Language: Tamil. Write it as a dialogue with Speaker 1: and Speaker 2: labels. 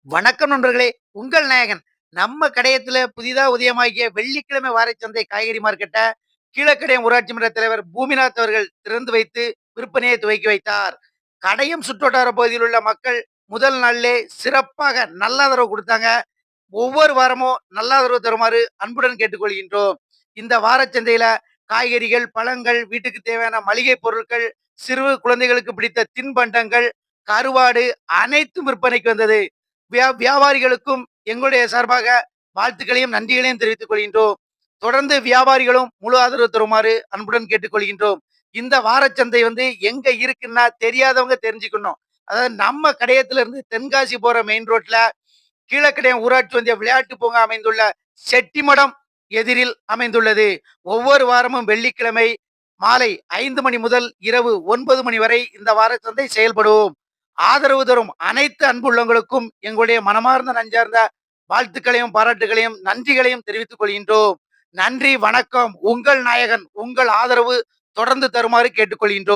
Speaker 1: வணக்கம் நண்பர்களே. உங்கள் நாயகன். நம்ம கடையத்துல புதிதா உதயமாகிய வெள்ளிக்கிழமை வாரச்சந்தை காய்கறி மார்க்கெட்ட கீழக்கடையம் ஊராட்சி மன்ற தலைவர் பூமிநாத் அவர்கள் திறந்து வைத்து விற்பனையை துவக்கி வைத்தார். கடையம் சுற்றுவட்டார பகுதியில் உள்ள மக்கள் முதல் நாளிலே சிறப்பாக நல்ல ஆதரவு குடுத்தாங்க. ஒவ்வொரு வாரமும் நல்ல ஆதரவு தருமாறு அன்புடன் கேட்டுக்கொள்கின்றோம். இந்த வாரச்சந்தையில காய்கறிகள், பழங்கள், வீட்டுக்கு தேவையான மளிகை பொருட்கள், சிறு குழந்தைகளுக்கு பிடித்த தின்பண்டங்கள், கருவாடு அனைத்தும் விற்பனைக்கு வந்தது. வியாபாரிகளுக்கும் எங்களுடைய சார்பாக வாழ்த்துக்களையும் நன்றிகளையும் தெரிவித்துக் கொள்கின்றோம். தொடர்ந்து வியாபாரிகளும் முழு ஆதரவு தருமாறு அன்புடன் கேட்டுக்கொள்கின்றோம். இந்த வாரச்சந்தை எங்க இருக்குன்னா தெரியாதவங்க தெரிஞ்சுக்கணும். அதாவது நம்ம கடையத்துல இருந்து தென்காசி போற மெயின் ரோட்ல கீழக்கடையம் ஊராட்சி ஒன்றிய விளையாட்டு பூங்கா அமைந்துள்ள செட்டிமடம் எதிரில் அமைந்துள்ளது. ஒவ்வொரு வாரமும் வெள்ளிக்கிழமை மாலை 5 மணி முதல் இரவு 9 மணி வரை இந்த வாரச்சந்தை செயல்படும். ஆதரவு தரும் அனைத்து அன்புள்ளங்களுக்கும் எங்களுடைய மனமார்ந்த நஞ்சார்ந்த வாழ்த்துக்களையும் பாராட்டுகளையும் நன்றிகளையும் தெரிவித்துக் கொள்கின்றோம். நன்றி, வணக்கம். உங்கள் நாயகன். உங்கள் ஆதரவு தொடர்ந்து தருமாறு கேட்டுக்கொள்கின்றோம்.